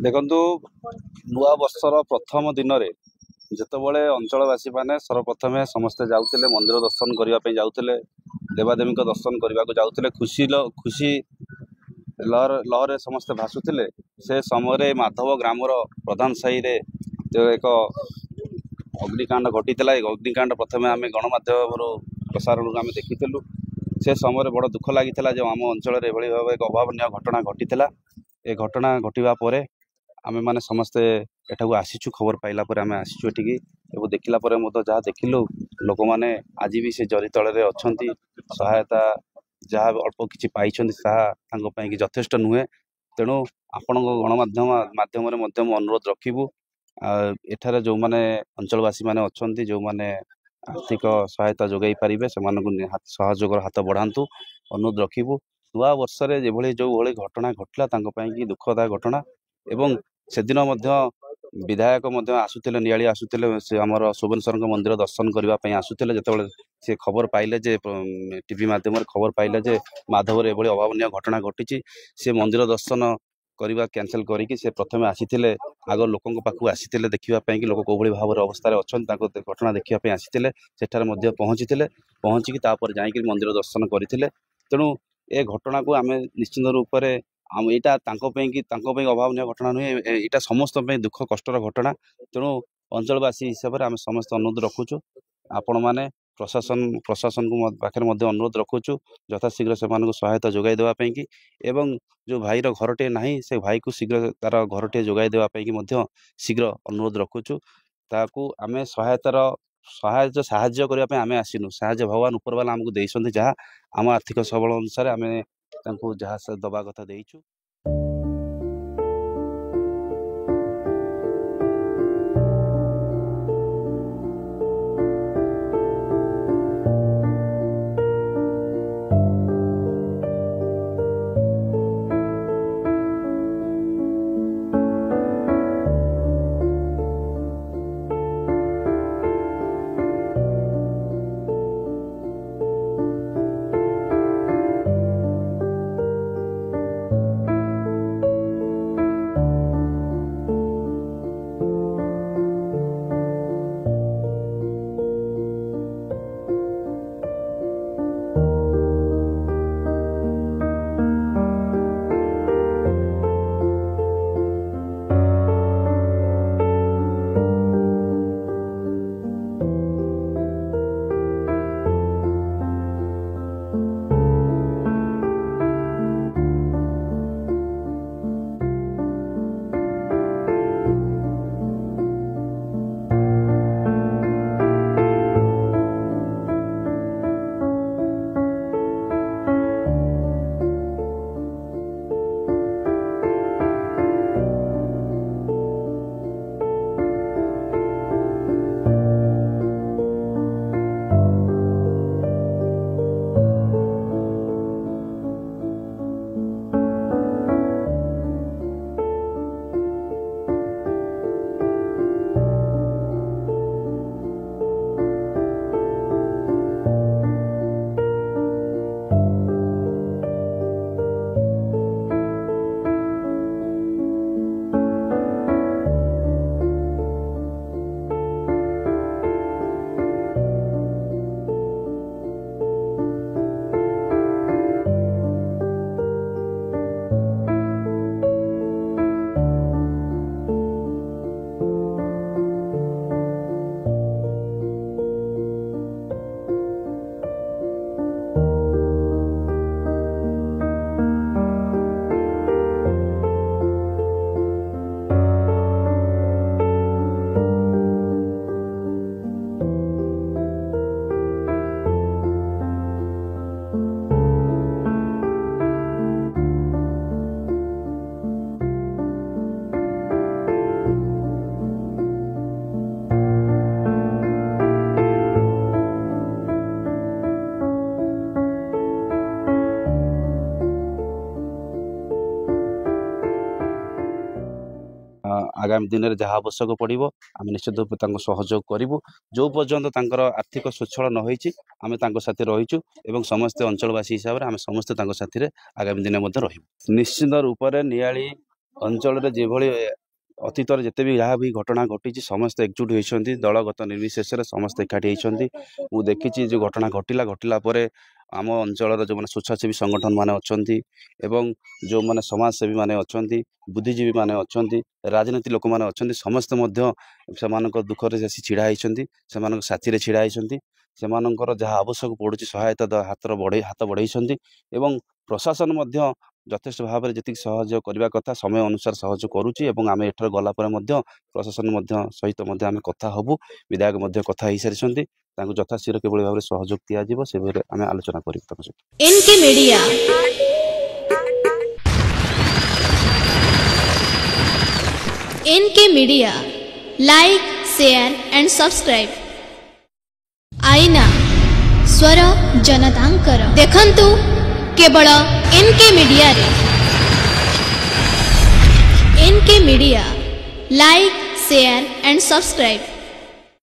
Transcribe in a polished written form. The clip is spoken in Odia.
ଦେଖନ୍ତୁ ନୂଆ ବର୍ଷର ପ୍ରଥମ ଦିନରେ ଯେତେବେଳେ ଅଞ୍ଚଳବାସୀ ମାନେ ସର୍ବପ୍ରଥମେ ସମସ୍ତେ ଯାଉଥିଲେ ମନ୍ଦିର ଦର୍ଶନ କରିବା ପାଇଁ ଯାଉଥିଲେ, ଦେବାଦେବୀଙ୍କ ଦର୍ଶନ କରିବାକୁ ଯାଉଥିଲେ, ଖୁସି ଲହରରେ ସମସ୍ତେ ଭାସୁଥିଲେ। ସେ ସମୟରେ ମାଧବ ଗ୍ରାମର ପ୍ରଧାନ ସାହିରେ ଏକ ଅଗ୍ନିକାଣ୍ଡ ଘଟିଥିଲା। ଏ ଅଗ୍ନିକାଣ୍ଡ ପ୍ରଥମେ ଆମେ ଗଣମାଧ୍ୟମରୁ ପ୍ରସାରଣରୁ ଆମେ ଦେଖିଥିଲୁ। ସେ ସମୟରେ ବଡ଼ ଦୁଃଖ ଲାଗିଥିଲା ଯେ ଆମ ଅଞ୍ଚଳରେ ଏଭଳି ଭାବେ ଏକ ଅଭାବନୀୟ ଘଟଣା ଘଟିଥିଲା। ଏ ଘଟଣା ଘଟିବା ପରେ ଆମେମାନେ ସମସ୍ତେ ଏଠାକୁ ଆସିଛୁ। ଖବର ପାଇଲା ପରେ ଆମେ ଆସିଛୁ ଏଠିକି ଏବଂ ଦେଖିଲା ପରେ ମଧ୍ୟ ଯାହା ଦେଖିଲୁ, ଲୋକମାନେ ଆଜି ବି ସେ ଜରି ତଳରେ ଅଛନ୍ତି। ସହାୟତା ଯାହା ଅଳ୍ପ କିଛି ପାଇଛନ୍ତି ତାହା ତାଙ୍କ ପାଇଁକି ଯଥେଷ୍ଟ ନୁହେଁ। ତେଣୁ ଆପଣଙ୍କ ଗଣମାଧ୍ୟମ ମାଧ୍ୟମରେ ମଧ୍ୟ ମୁଁ ଅନୁରୋଧ ରଖିବୁ, ଏଠାରେ ଯେଉଁମାନେ ଅଞ୍ଚଳବାସୀମାନେ ଅଛନ୍ତି, ଯେଉଁମାନେ ଆର୍ଥିକ ସହାୟତା ଯୋଗାଇ ପାରିବେ ସେମାନଙ୍କୁ ସହଯୋଗର ହାତ ବଢ଼ାନ୍ତୁ, ଅନୁରୋଧ ରଖିବୁ। ନୂଆ ବର୍ଷରେ ଯେଉଁଭଳି ଘଟଣା ଘଟିଲା ତାଙ୍କ ପାଇଁକି ଦୁଃଖଦାୟକ ଘଟଣା। ଏବଂ ସେଦିନ ମଧ୍ୟ ବିଧାୟକ ମଧ୍ୟ ଆସୁଥିଲେ, ନିଆଳି ଆସୁଥିଲେ, ସେ ଆମର ସୁବନେଶ୍ୱରଙ୍କ ମନ୍ଦିର ଦର୍ଶନ କରିବା ପାଇଁ ଆସୁଥିଲେ। ଯେତେବେଳେ ସେ ଖବର ପାଇଲେ ଯେ ଟିଭି ମାଧ୍ୟମରେ ଖବର ପାଇଲେ ଯେ ମାଧବରେ ଏଭଳି ଅଭାବନୀୟ ଘଟଣା ଘଟିଛି, ସେ ମନ୍ଦିର ଦର୍ଶନ କରିବା କ୍ୟାନସେଲ୍ କରିକି ସେ ପ୍ରଥମେ ଆସିଥିଲେ, ଆଗ ଲୋକଙ୍କ ପାଖକୁ ଆସିଥିଲେ ଦେଖିବା ପାଇଁକି ଲୋକ କେଉଁଭଳି ଭାବରେ ଅବସ୍ଥାରେ ଅଛନ୍ତି ତାଙ୍କ ଘଟଣା ଦେଖିବା ପାଇଁ ଆସିଥିଲେ। ସେଠାରେ ମଧ୍ୟ ପହଞ୍ଚିକି ତାପରେ ଯାଇକି ମନ୍ଦିର ଦର୍ଶନ କରିଥିଲେ। ତେଣୁ ଏ ଘଟଣାକୁ ଆମେ ନିଶ୍ଚିନ୍ତ ରୂପରେ ଏଇଟା ତାଙ୍କ ପାଇଁ ଅଭାବନୀୟ ଘଟଣା ନୁହେଁ, ଏଇଟା ସମସ୍ତଙ୍କ ପାଇଁ ଦୁଃଖ କଷ୍ଟର ଘଟଣା। ତେଣୁ ଅଞ୍ଚଳବାସୀ ହିସାବରେ ଆମେ ସମସ୍ତେ ଅନୁରୋଧ ରଖୁଛୁ, ଆପଣମାନେ ପ୍ରଶାସନକୁ ପାଖରେ ମଧ୍ୟ ଅନୁରୋଧ ରଖୁଛୁ ଯଥାଶୀଘ୍ର ସେମାନଙ୍କୁ ସହାୟତା ଯୋଗାଇ ଦେବା ପାଇଁକି। ଏବଂ ଯେଉଁ ଭାଇର ଘରଟିଏ ନାହିଁ ସେ ଭାଇକୁ ଶୀଘ୍ର ତାର ଘରଟିଏ ଯୋଗାଇ ଦେବା ପାଇଁକି ମଧ୍ୟ ଶୀଘ୍ର ଅନୁରୋଧ ରଖୁଛୁ। ତାକୁ ଆମେ ସାହାଯ୍ୟ କରିବା ପାଇଁ ଆମେ ଆସିନୁ। ସାହାଯ୍ୟ ଭଗବାନ ଉପରବାଲା ଆମକୁ ଦେଇଛନ୍ତି, ଯାହା ଆମ ଆର୍ଥିକ ସବଳ ଅନୁସାରେ ଆମେ ତାଙ୍କୁ ଯାହା ଦେବା କଥା ଦେଇଛୁ। आगामी दिन में जहाँ आवश्यक पड़ो आम निश्चित रूप से सहयोग करूँ। जो पर्यंत आर्थिक स्वच्छल न होती आम साथी रहीचु और समस्ते अंचलवासी हिसाब से आम समस्ते साथी आगामी दिन में रही निश्चित रूप से नियाली ଅଞ୍ଚଳରେ ଯେଭଳି ଅତୀତରେ ଯେତେ ବି ଯାହା ବି ଘଟଣା ଘଟିଛି ସମସ୍ତେ ଏକଜୁଟ ହୋଇଛନ୍ତି, ଦଳଗତ ନିର୍ବିଶେଷରେ ସମସ୍ତେ ଏକାଠି ହୋଇଛନ୍ତି। ମୁଁ ଦେଖିଛି ଯେଉଁ ଘଟଣା ଘଟିଲା ପରେ ଆମ ଅଞ୍ଚଳର ଯେଉଁମାନେ ସ୍ୱେଚ୍ଛାସେବୀ ସଂଗଠନ ମାନେ ଅଛନ୍ତି ଏବଂ ଯେଉଁମାନେ ସମାଜସେବୀ ମାନେ ଅଛନ୍ତି, ବୁଦ୍ଧିଜୀବୀ ମାନେ ଅଛନ୍ତି, ରାଜନୀତି ଲୋକମାନେ ଅଛନ୍ତି, ସମସ୍ତେ ମଧ୍ୟ ସେମାନଙ୍କ ଦୁଃଖରେ ଆସି ଛିଡ଼ା ହୋଇଛନ୍ତି, ସେମାନଙ୍କ ସାଥିରେ ଛିଡ଼ା ହୋଇଛନ୍ତି। ସେମାନଙ୍କର ଯାହା ଆବଶ୍ୟକ ପଡ଼ୁଛି ସହାୟତା ହାତ ବଢ଼େଇଛନ୍ତି ଏବଂ ପ୍ରଶାସନ ମଧ୍ୟ ଯଥେଷ୍ଟ ଭାବରେ ଯେତିକି ସହଯୋଗ କରିବା କଥା ସମୟ ଅନୁସାରେ ସହଯୋଗ କରୁଛି ଏବଂ ଆମେ ଏଠାରୁ ଗଲା ପରେ ମଧ୍ୟ ପ୍ରଶାସନ ସହିତ ମଧ୍ୟ ଆମେ କଥା ହେବୁ। ବିଧାୟକ ମଧ୍ୟ କଥା ହେଇସାରିଛନ୍ତି, ତାଙ୍କୁ ଯଥାଶୀଘ୍ର କିଭଳି ଭାବରେ ସହଯୋଗ ଦିଆଯିବ ସେ ବିଷୟରେ ଆମେ ଆଲୋଚନା କରିବୁ ତାଙ୍କ ସହିତ। NK Media like share and subscribe. आईना स्वर जनतांकर देखंतु केवल एनके मीडिया रे। NK Media like share and subscribe.